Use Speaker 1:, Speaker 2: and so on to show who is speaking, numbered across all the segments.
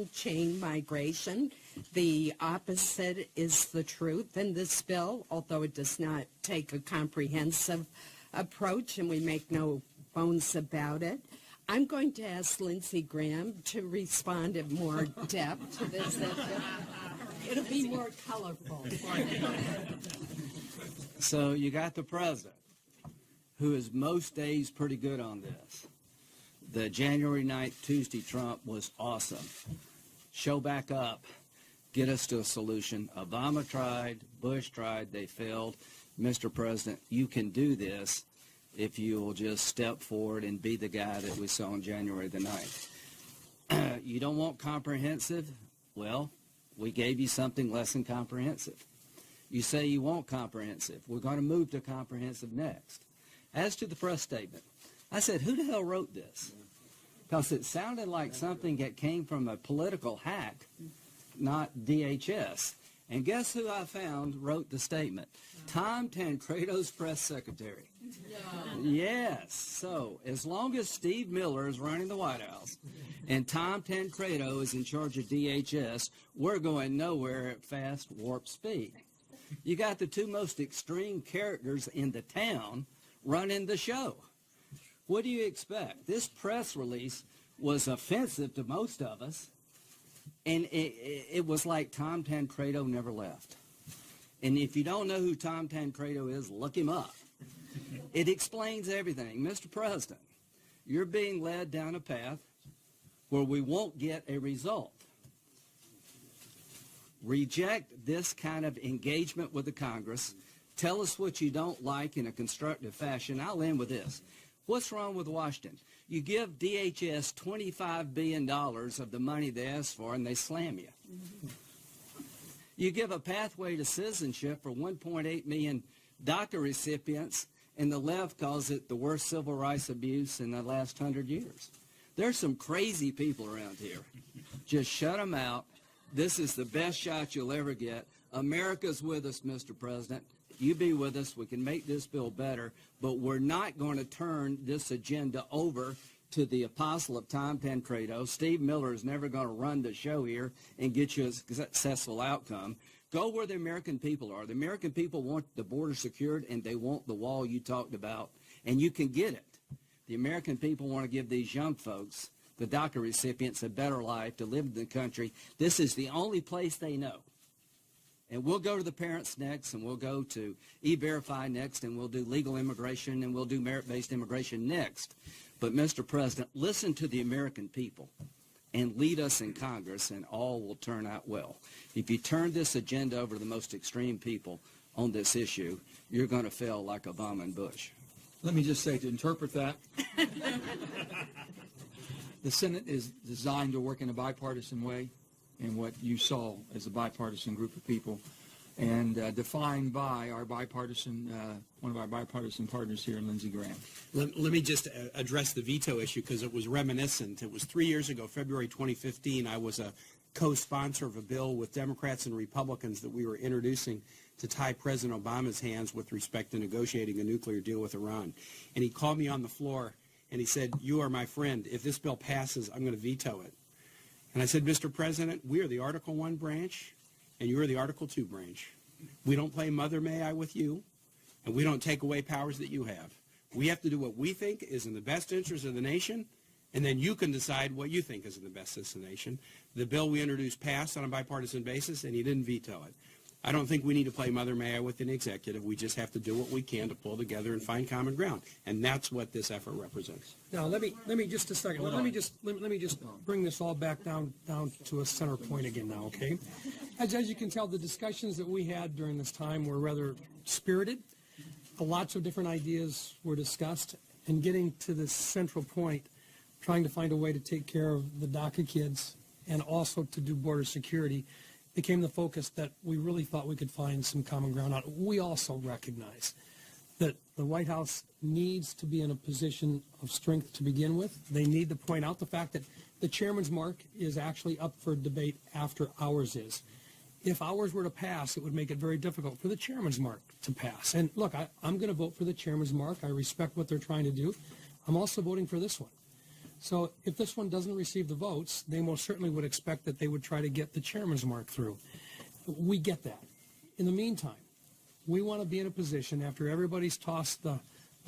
Speaker 1: chain migration. The opposite is the truth in this bill, although it does not take a comprehensive approach, and we make no bones about it. I'm going to ask Lindsey Graham to respond in more depth to this issue. It'll be more colorful.
Speaker 2: So you got the president, who is most days pretty good on this. The January 9th, Tuesday Trump was awesome. Show back up. Get us to a solution. Obama tried. Bush tried. They failed. Mr. President, you can do this if you will just step forward and be the guy that we saw on January the 9th. You don't want comprehensive? Well, we gave you something less than comprehensive. You say you want comprehensive. We're going to move to comprehensive next. As to the press statement, I said, who the hell wrote this? Because it sounded like something that came from a political hack, not DHS. And guess who I found wrote the statement? Tom Tancredo's press secretary. Yes. So as long as Steve Miller is running the White House and Tom Tancredo is in charge of DHS, we're going nowhere at fast warp speed. You got the two most extreme characters in the town running the show. What do you expect? This press release was offensive to most of us. And it was like Tom Tancredo never left. And if you don't know who Tom Tancredo is, look him up. It explains everything. Mr. President, you're being led down a path where we won't get a result. Reject this kind of engagement with the Congress. Tell us what you don't like in a constructive fashion. I'll end with this. What's wrong with Washington? You give DHS $25 billion of the money they asked for, and they slam you. You give a pathway to citizenship for 1.8 million DACA recipients, and the left calls it the worst civil rights abuse in the last 100 years. There's some crazy people around here. Just shut them out. This is the best shot you'll ever get. America's with us, Mr. President. You be with us. We can make this bill better, but we're not going to turn this agenda over to the apostle of Tom Tancredo. Steve Miller is never going to run the show here and get you a successful outcome. Go where the American people are. The American people want the border secured, and they want the wall you talked about, and you can get it. The American people want to give these young folks, the DACA recipients, a better life to live in the country. This is the only place they know. And we'll go to the parents next, and we'll go to E-Verify next, and we'll do legal immigration, and we'll do merit-based immigration next. But, Mr. President, listen to the American people and lead us in Congress, and all will turn out well. If you turn this agenda over to the most extreme people on this issue, you're going to fail like Obama and Bush.
Speaker 3: Let me just say, to interpret that, the Senate is designed to work in a bipartisan way, and what you saw as a bipartisan group of people, and defined by our bipartisan, one of our bipartisan partners here, Lindsey Graham.
Speaker 4: Let me just address the veto issue, because it was reminiscent. It was 3 years ago, February 2015, I was a co-sponsor of a bill with Democrats and Republicans that we were introducing to tie President Obama's hands with respect to negotiating a nuclear deal with Iran. And he called me on the floor, and he said, "You are my friend. If this bill passes, I'm going to veto it." And I said, "Mr. President, we are the Article 1 branch, and you are the Article 2 branch. We don't play Mother May I with you, and we don't take away powers that you have. We have to do what we think is in the best interest of the nation, and then you can decide what you think is in the best interest of the nation." The bill we introduced passed on a bipartisan basis, and he didn't veto it. I don't think we need to play Mother May I with the executive. We just have to do what we can to pull together and find common ground, and that's what this effort represents.
Speaker 5: Now, let me just a second. Let me just bring this all back down to a center point again now, okay? As you can tell, the discussions that we had during this time were rather spirited. Lots of different ideas were discussed, and getting to this central point, trying to find a way to take care of the DACA kids and also to do border security, became the focus that we really thought we could find some common ground on. We also recognize that the White House needs to be in a position of strength to begin with. They need to point out the fact that the chairman's mark is actually up for debate after ours is. If ours were to pass, it would make it very difficult for the chairman's mark to pass. And look, I'm going to vote for the chairman's mark. I respect what they're trying to do. I'm also voting for this one. So if this one doesn't receive the votes, they most certainly would expect that they would try to get the chairman's mark through. We get that. In the meantime, we want to be in a position, after everybody's tossed the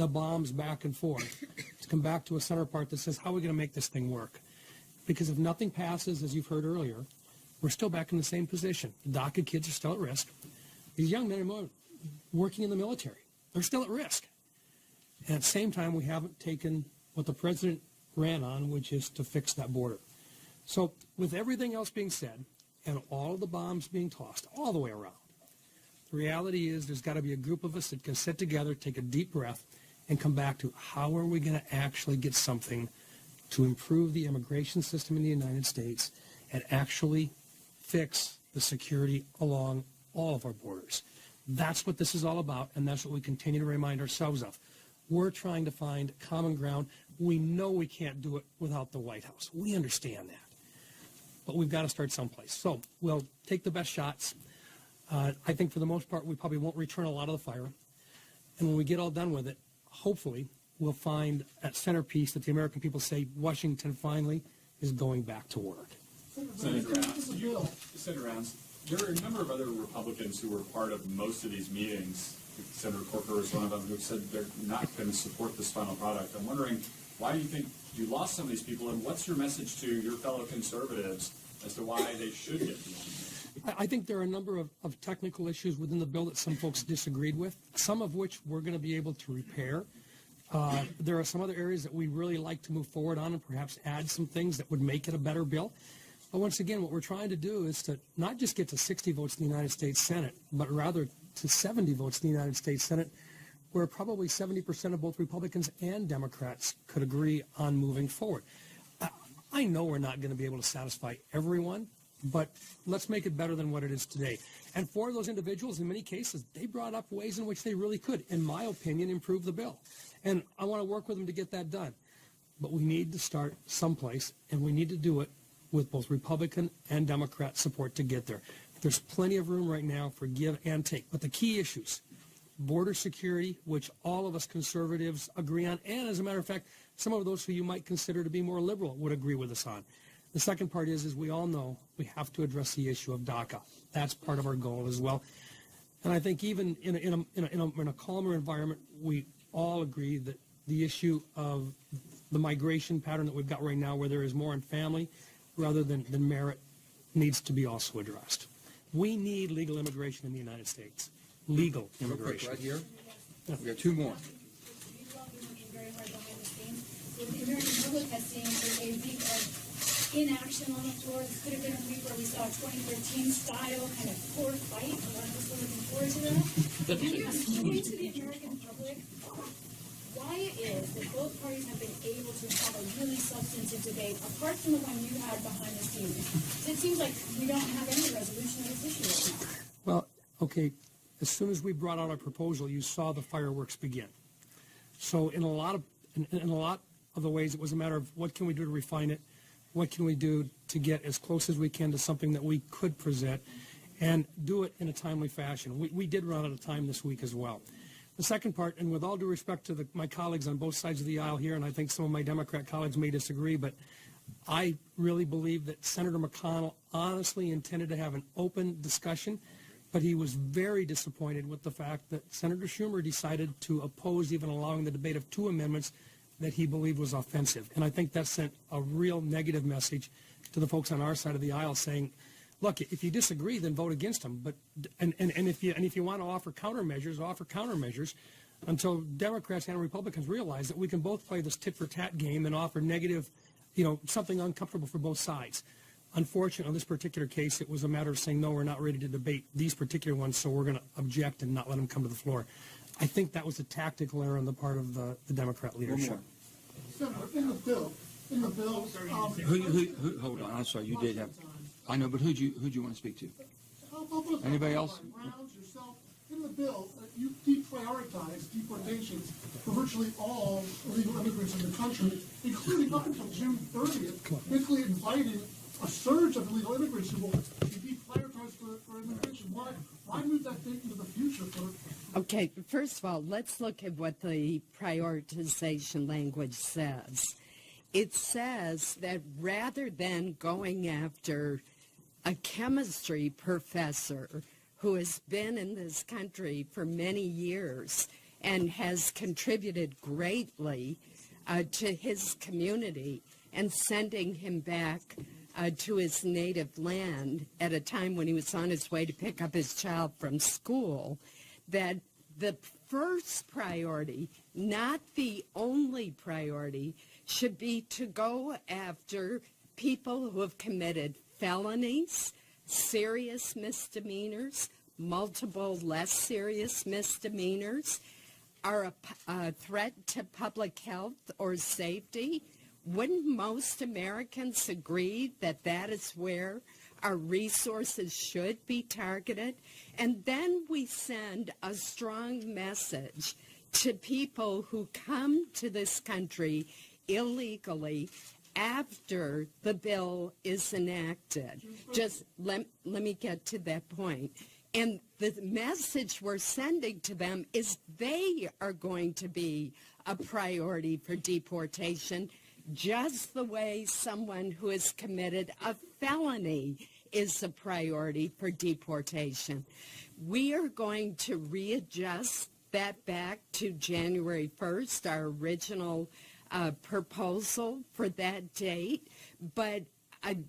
Speaker 5: bombs back and forth, to come back to a center part that says, how are we going to make this thing work? Because if nothing passes, as you've heard earlier, we're still back in the same position. The DACA kids are still at risk. These young men and women working in the military, they're still at risk. And at the same time, we haven't taken what the president ran on, which is to fix that border. So with everything else being said, and all of the bombs being tossed all the way around, the reality is there's got to be a group of us that can sit together, take a deep breath, and come back to how are we going to actually get something to improve the immigration system in the United States and actually fix the security along all of our borders. That's what this is all about, and that's what we continue to remind ourselves of. We're trying to find common ground. We know we can't do it without the White House. We understand that. But we've got to start someplace. So we'll take the best shots. I think for the most part, we probably won't return a lot of the fire. And when we get all done with it, hopefully we'll find that centerpiece that the American people say Washington finally is going back to work.
Speaker 6: Senator Rounds, there are a number of other Republicans who were part of most of these meetings. Senator Corker was one of them who said they're not going to support this final product. I'm wondering, why do you think you lost some of these people, and what's your message to your fellow conservatives as to why they should get beyond?
Speaker 5: I think there are a number of technical issues within the bill that some folks disagreed with, some of which we're going to be able to repair. There are some other areas that we really like to move forward on and perhaps add some things that would make it a better bill. But once again, what we're trying to do is to not just get to 60 votes in the United States Senate, but rather to 70 votes in the United States Senate, where probably 70% of both Republicans and Democrats could agree on moving forward. I know we're not going to be able to satisfy everyone, but let's make it better than what it is today. And for those individuals, in many cases, they brought up ways in which they really could, in my opinion, improve the bill. And I want to work with them to get that done. But we need to start someplace, and we need to do it with both Republican and Democrat support to get there. There's plenty of room right now for give and take. But the key issues, border security, which all of us conservatives agree on, and as a matter of fact, some of those who you might consider to be more liberal would agree with us on. The second part is we all know we have to address the issue of DACA. That's part of our goal as well. And I think even in a calmer environment, we all agree that the issue of the migration pattern that we've got right now, where there is more in family rather than merit, needs to be also addressed. We need legal immigration in the United States. Legal immigration.
Speaker 3: Right here. We got two more.
Speaker 7: The American public has seen a week of inaction on the floor. This could have been a week where we saw a 2013 style kind of court fight. A lot of us were looking forward to that. Can you explain to the American public why it is that both parties have been able to have a really substantive debate, apart from the one you had behind the scenes? It seems like we don't have any resolution of this issue right now.
Speaker 5: Well, okay, as soon as we brought out our proposal, you saw the fireworks begin. So in a lot of the ways, it was a matter of what can we do to refine it, what can we do to get as close as we can to something that we could present, and do it in a timely fashion. We did run out of time this week as well. The second part, and with all due respect to my colleagues on both sides of the aisle here, and I think some of my Democrat colleagues may disagree, but I really believe that Senator McConnell honestly intended to have an open discussion, but he was very disappointed with the fact that Senator Schumer decided to oppose even allowing the debate of two amendments that he believed was offensive. And I think that sent a real negative message to the folks on our side of the aisle saying, look, if you disagree, then vote against them. But and if you want to offer countermeasures until Democrats and Republicans realize that we can both play this tit-for-tat game and offer negative, something uncomfortable for both sides. Unfortunately, in this particular case, it was a matter of saying, no, we're not ready to debate these particular ones, so we're going to object and not let them come to the floor. I think that was a tactical error on the part of the Democrat leadership.
Speaker 8: Senator, in the bill,
Speaker 3: Who, hold on, I'm sorry, you did have, I know, but who'd you want to speak to? Anybody else?
Speaker 8: Rounds, yourself, in the bill, you deprioritize deportations for virtually all illegal immigrants in the country, including up until June 30th, basically inviting a surge of illegal immigrants who will be deprioritized for immigration. Why move that date into the future?
Speaker 1: Okay, first of all, let's look at what the prioritization language says. it says that rather than going after a chemistry professor who has been in this country for many years and has contributed greatly to his community, and sending him back to his native land at a time when he was on his way to pick up his child from school, that the first priority, not the only priority, should be to go after people who have committed felonies, serious misdemeanors, multiple less serious misdemeanors, are a threat to public health or safety. Wouldn't most Americans agree that that is where our resources should be targeted? And then we send a strong message to people who come to this country illegally after the bill is enacted. Just let me get to that point. And the message we're sending to them is they are going to be a priority for deportation, just the way someone who has committed a felony is a priority for deportation. We are going to readjust that back to January 1st, our original proposal for that date, but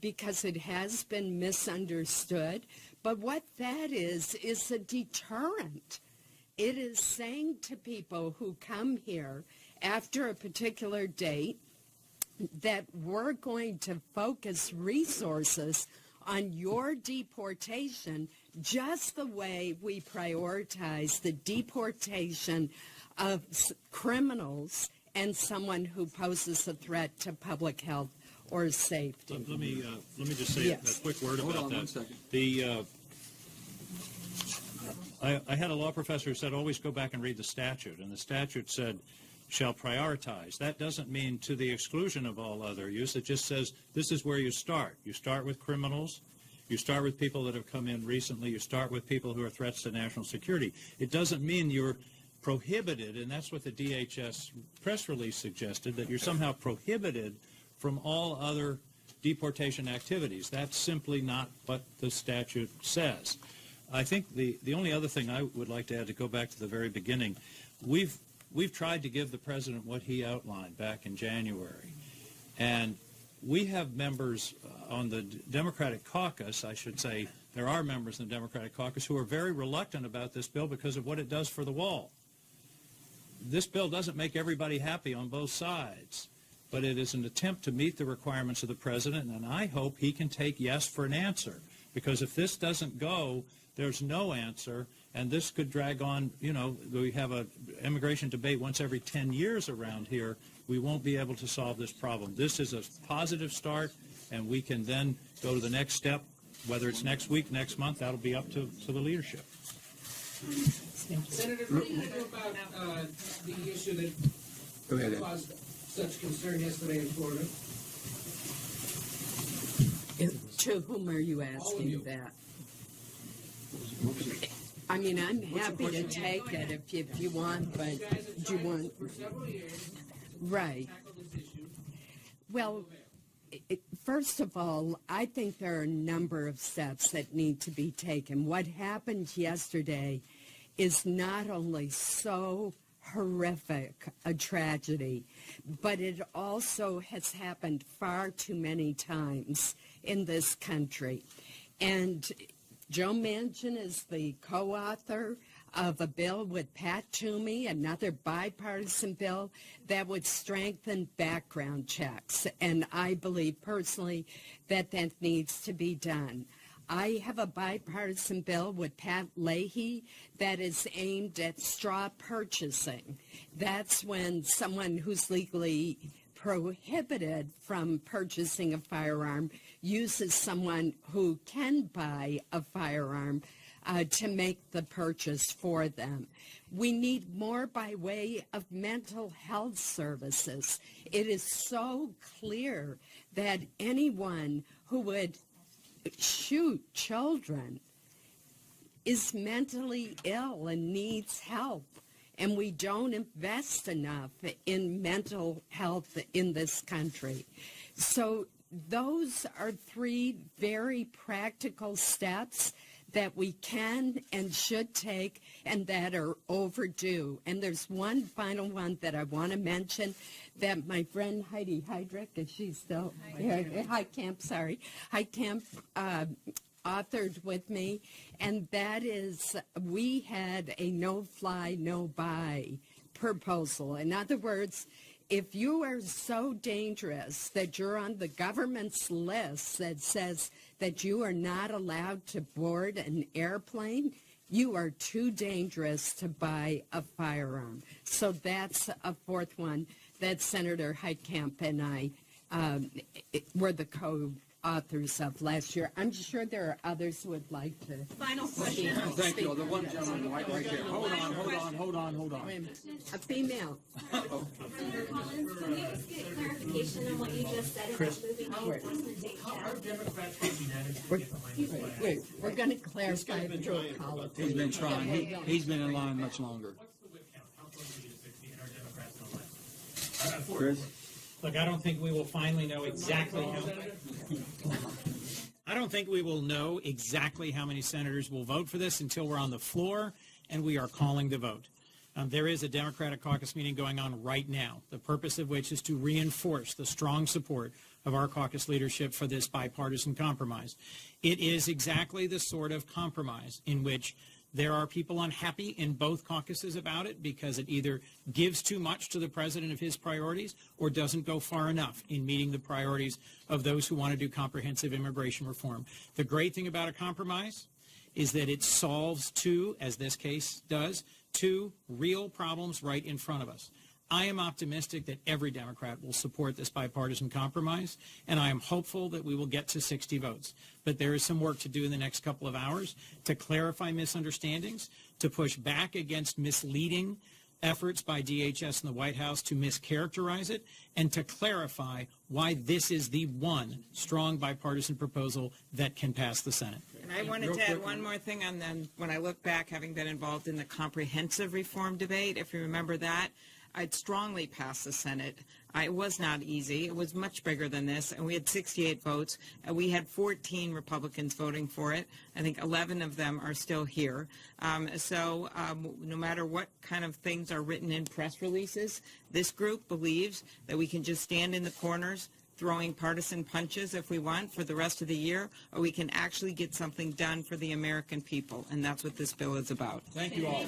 Speaker 1: because it has been misunderstood. But what that is a deterrent. It is saying to people who come here after a particular date that we're going to focus resources on your deportation just the way we prioritize the deportation of criminals and someone who poses a threat to public health or safety.
Speaker 9: Let me just say
Speaker 1: Yes.
Speaker 9: a quick word
Speaker 3: Hold
Speaker 9: about
Speaker 3: on
Speaker 9: that.
Speaker 3: 1 second.
Speaker 9: I had a law professor who said always go back and read the statute, and the statute said shall prioritize. That doesn't mean to the exclusion of all other use. It just says this is where you start. You start with criminals. You start with people that have come in recently. You start with people who are threats to national security. It doesn't mean you're prohibited, and that's what the DHS press release suggested, that you're somehow prohibited from all other deportation activities. That's simply not what the statute says. I think the only other thing I would like to add, to go back to the very beginning, we've tried to give the president what he outlined back in January. And we have members on the Democratic caucus, I should say, there are members in the Democratic caucus who are very reluctant about this bill because of what it does for the wall. This bill doesn't make everybody happy on both sides, but it is an attempt to meet the requirements of the president, and I hope he can take yes for an answer. Because if this doesn't go, there's no answer, and this could drag on. You know, we have an immigration debate once every 10 years around here. We won't be able to solve this problem. This is a positive start, and we can then go to the next step, whether it's next week, next month. That'll be up to the leadership.
Speaker 10: Senator, what are you going to do about the issue that caused such concern yesterday in Florida?
Speaker 1: To whom are you asking that? I mean, I'm happy to take it if you want, but do you want?
Speaker 10: For several years,
Speaker 1: Right.
Speaker 10: tackle this issue.
Speaker 1: Well, first of all, I think there are a number of steps that need to be taken. What happened yesterday is not only so horrific a tragedy, but it also has happened far too many times in this country. And Joe Manchin is the co-author of a bill with Pat Toomey, another bipartisan bill that would strengthen background checks. And I believe personally that that needs to be done. I have a bipartisan bill with Pat Leahy that is aimed at straw purchasing. That's when someone who's legally prohibited from purchasing a firearm uses someone who can buy a firearm to make the purchase for them. We need more by way of mental health services. It is so clear that anyone who would shoot children is mentally ill and needs help. and we don't invest enough in mental health in this country. So those are three very practical steps that we can and should take and that are overdue. And there's one final one that I want to mention that my friend Heidi Heydrich, is she still here? Heitkamp authored with me, and that is we had a no-fly, no-buy proposal. In other words, if you are so dangerous that you're on the government's list that says that you are not allowed to board an airplane, you are too dangerous to buy a firearm. So that's a fourth one that Senator Heitkamp and I were the co-authors of last year. I'm sure there are others who would like to.
Speaker 11: Final question.
Speaker 3: Thank you. The one gentleman right there. Hold on.
Speaker 1: A female.
Speaker 11: Senator Collins, can we just get clarification on what you just said about moving the enforcement date back?
Speaker 1: We're going to clarify through a call.
Speaker 3: He's been trying. He's been in line much longer. Chris?
Speaker 10: Look, I don't think we will finally know exactly how. I don't think we will know exactly how many senators will vote for this until we're on the floor and we are calling the vote. There is a Democratic caucus meeting going on right now, the purpose of which is to reinforce the strong support of our caucus leadership for this bipartisan compromise. It is exactly the sort of compromise in which there are people unhappy in both caucuses about it because it either gives too much to the president of his priorities or doesn't go far enough in meeting the priorities of those who want to do comprehensive immigration reform. The great thing about a compromise is that it solves two, as this case does, two real problems right in front of us. I am optimistic that every Democrat will support this bipartisan compromise, and I am hopeful that we will get to 60 votes. But there is some work to do in the next couple of hours to clarify misunderstandings, to push back against misleading efforts by DHS and the White House to mischaracterize it, and to clarify why this is the one strong bipartisan proposal that can pass the Senate.
Speaker 12: And I wanted to add one more thing on them. When I look back, having been involved in the comprehensive reform debate, if you remember that, I'd strongly pass the Senate. It was not easy. It was much bigger than this, and we had 68 votes. We had 14 Republicans voting for it. I think 11 of them are still here. So no matter what kind of things are written in press releases, this group believes that we can just stand in the corners throwing partisan punches if we want for the rest of the year, or we can actually get something done for the American people, and that's what this bill is about.
Speaker 3: Thank you all.